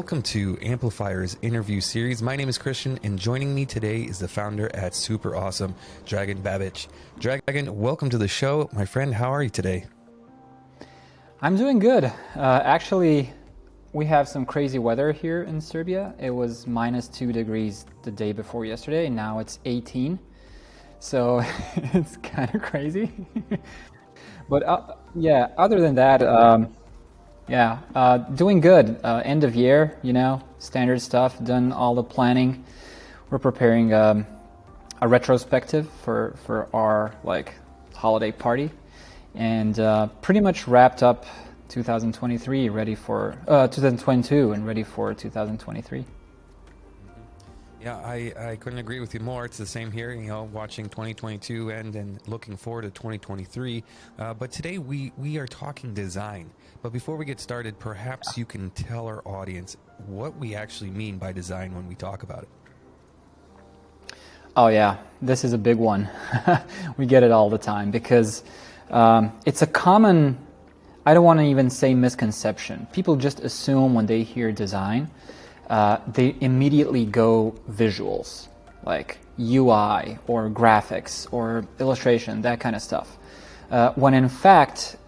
welcome to Amplifyre's interview series. My name is Kristian, and joining me today is the founder at Superawesome, Dragan Babic. Dragan, welcome to the show. My friend, how are you today? I'm doing good. Actually, we have some crazy weather here in Serbia. It was -2 degrees the day before yesterday, and now it's 18. So it's kind of crazy. But yeah, other than that, doing good. End of year, standard stuff, done all the planning. We're preparing a retrospective for our holiday party, and pretty much wrapped up 2023, ready for 2022 and ready for 2023. Yeah, I couldn't agree with you more. It's the same here, watching 2022 end and looking forward to 2023. But today we are talking design. But before we get started, perhaps you can tell our audience what we actually mean by design when we talk about it. Oh yeah, this is a big one. We get it all the time because it's a common, I don't want to even say misconception. People just assume when they hear design, they immediately go visuals, like UI or graphics or illustration, that kind of stuff. When in fact,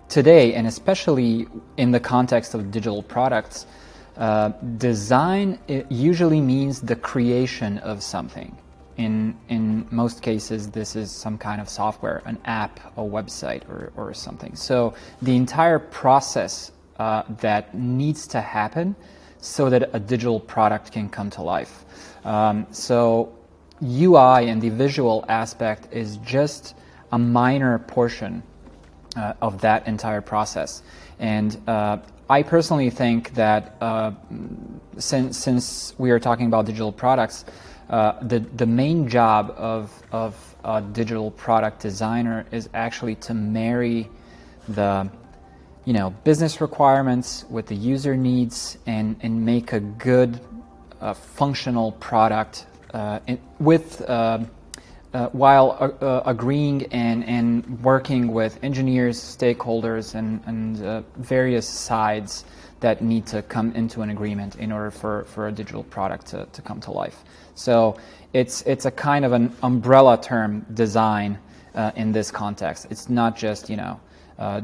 today, and especially in the context of digital products, design usually means the creation of something. In most cases, this is some kind of software, an app, a website, or something. So the entire process that needs to happen so that a digital product can come to life. So UI and the visual aspect is just a minor portion of that entire process. And I personally think that since we are talking about digital products, the main job of a digital product designer is actually to marry the business requirements with the user needs and make a good functional product while agreeing and working with engineers, stakeholders, and various sides that need to come into an agreement in order for a digital product to come to life. So it's a kind of an umbrella term, design, in this context. It's not just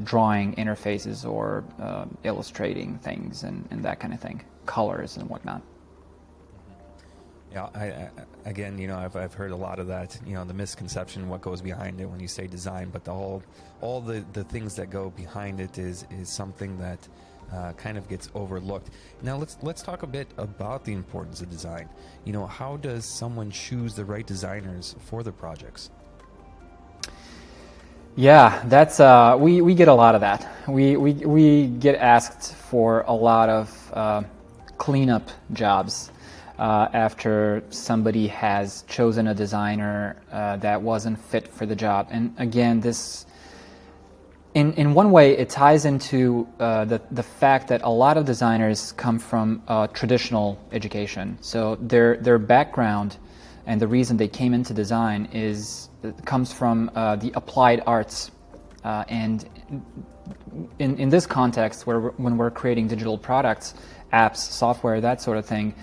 drawing interfaces or illustrating things and that kind of thing, colors and whatnot. Yeah, I've heard a lot of that, the misconception, what goes behind it when you say design, but all the things that go behind it is something that kind of gets overlooked. Now let's talk a bit about the importance of design. How does someone choose the right designers for their projects? Yeah, that's we get a lot of that. We get asked for a lot of cleanup jobs after somebody has chosen a designer that wasn't fit for the job. And again, this in one way it ties into the fact that a lot of designers come from traditional education. So their background and the reason they came into design comes from the applied arts, and in this context, when we're creating digital products, apps, software, that sort of thing,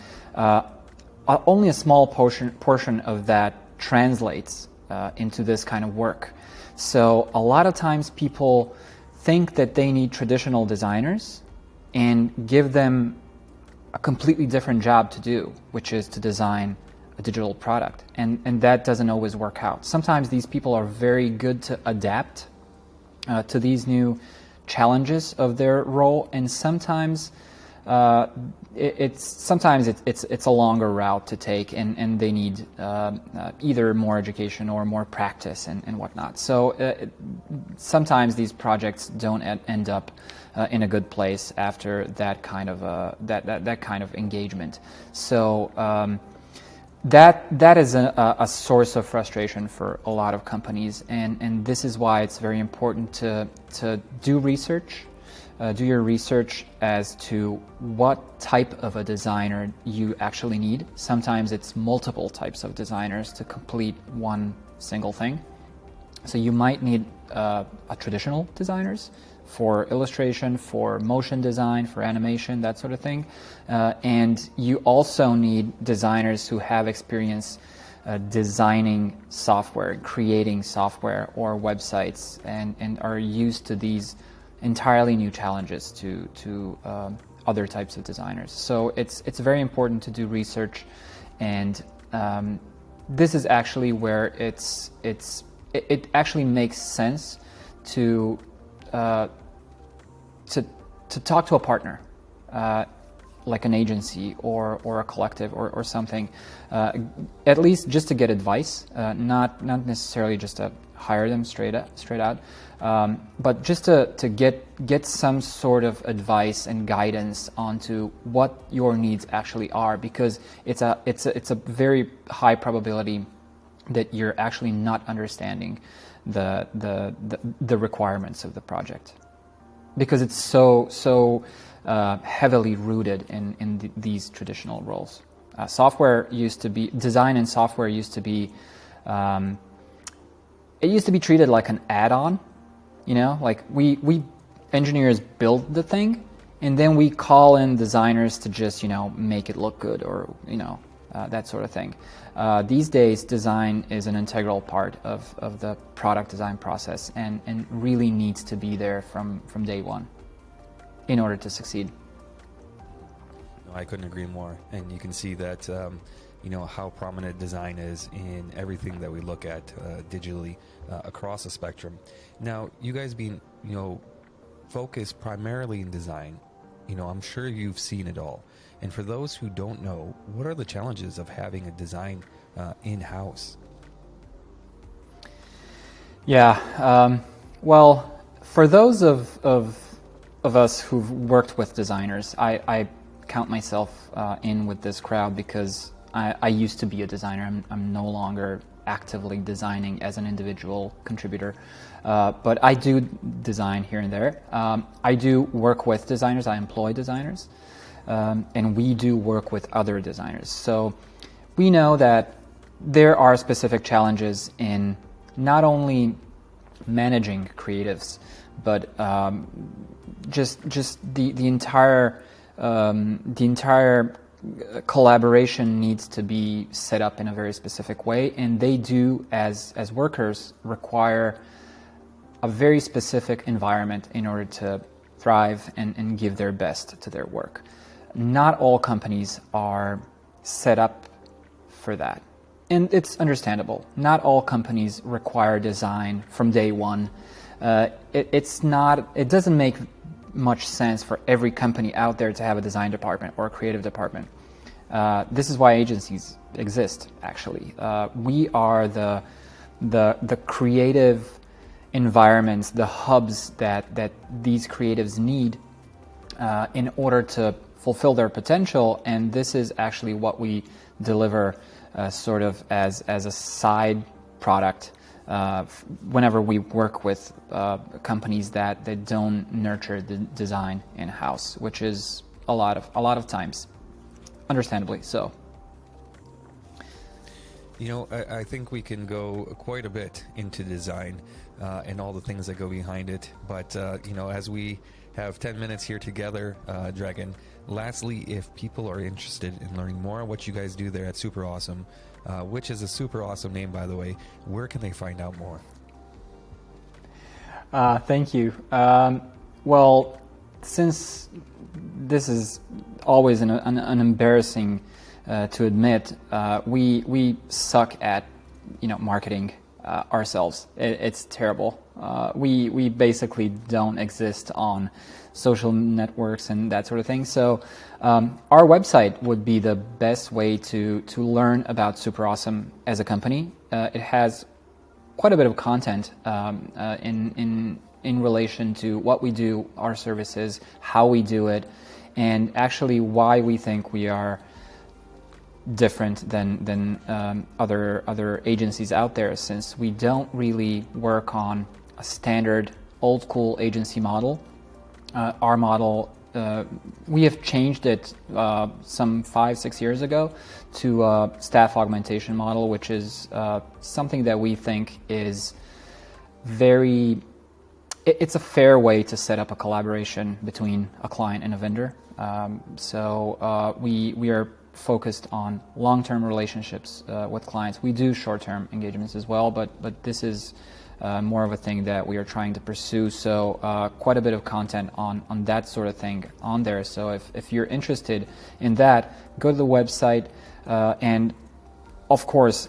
only a small portion of that translates into this kind of work. So a lot of times people think that they need traditional designers and give them a completely different job to do, which is to design a digital product, and that doesn't always work out. Sometimes these people are very good to adapt to these new challenges of their role, and sometimes it's a longer route to take, and they need either more education or more practice and whatnot. So sometimes these projects don't end up in a good place after that kind of that kind of engagement. So that is a source of frustration for a lot of companies, and this is why it's very important to do research. Do your research as to what type of a designer you actually need. Sometimes it's multiple types of designers to complete one single thing. So you might need a traditional designers for illustration, for motion design, for animation, that sort of thing. And you also need designers who have experience designing software, creating software or websites, and are used to these entirely new challenges to other types of designers. So it's very important to do research, and this is actually where it actually makes sense to talk to a partner, like an agency or a collective or something, at least just to get advice, not necessarily just to hire them straight out, but just to get some sort of advice and guidance onto what your needs actually are, because it's a very high probability that you're actually not understanding the requirements of the project, because it's so heavily rooted in these traditional roles. Software used to be, design and software used to be, it used to be treated like an add-on, you know, like we engineers build the thing, and then we call in designers to just, you know, make it look good, or, you know, that sort of thing. These days, design is an integral part of the product design process, and really needs to be there from day one in order to succeed. No, I couldn't agree more. And you can see that, you know, how prominent design is in everything that we look at digitally across the spectrum. Now, you guys being, you know, focused primarily in design, you know, I'm sure you've seen it all. And for those who don't know, what are the challenges of having a design in-house? Yeah, well, for those of us who've worked with designers, I count myself in with this crowd, because I used to be a designer. I'm no longer actively designing as an individual contributor, but I do design here and there. I do work with designers. I employ designers. And we do work with other designers. So we know that there are specific challenges in not only managing creatives, but just the entire collaboration needs to be set up in a very specific way, and they do, as workers, require a very specific environment in order to thrive and give their best to their work. Not all companies are set up for that, and it's understandable. Not all companies require design from day one. It doesn't make much sense for every company out there to have a design department or a creative department. This is why agencies exist, actually. We are the creative environments, the hubs that these creatives need in order to fulfill their potential, and this is actually what we deliver sort of as a side product whenever we work with companies that don't nurture the design in-house, which is a lot of times, understandably so. You know, I think we can go quite a bit into design and all the things that go behind it, but you know, as we have 10 minutes here together, Dragan, lastly, if people are interested in learning more what you guys do there at Superawesome, which is a super awesome name, by the way, where can they find out more? Thank you. Well, since this is always an embarrassing to admit, we suck at, you know, marketing ourselves. It's terrible. We basically don't exist on social networks and that sort of thing. So our website would be the best way to learn about Superawesome as a company. It has quite a bit of content in relation to what we do, our services, how we do it, and actually why we think we are different than other agencies out there, since we don't really work on a standard old school agency model. Our model, we have changed it some 5-6 years ago to a staff augmentation model, which is something that we think is it's a fair way to set up a collaboration between a client and a vendor. We are focused on long-term relationships with clients. We do short-term engagements as well, but this is more of a thing that we are trying to pursue. So quite a bit of content on that sort of thing on there. So if you're interested in that, go to the website and of course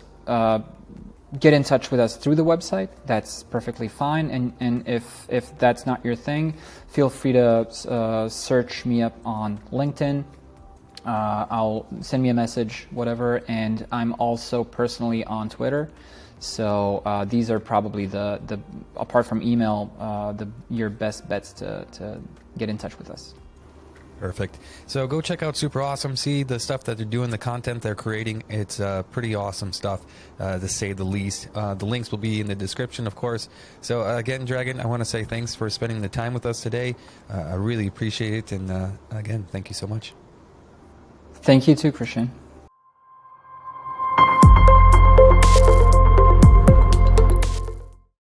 get in touch with us through the website. That's perfectly fine. And if that's not your thing, feel free to search me up on LinkedIn. I'll send me a message, whatever. And I'm also personally on Twitter. So these are probably the apart from email, your best bets to get in touch with us. Perfect. So go check out Superawesome. See the stuff that they're doing, the content they're creating. It's pretty awesome stuff, to say the least. The links will be in the description, of course. So again, Dragan, I want to say thanks for spending the time with us today. I really appreciate it. And again, thank you so much. Thank you too, Kristian.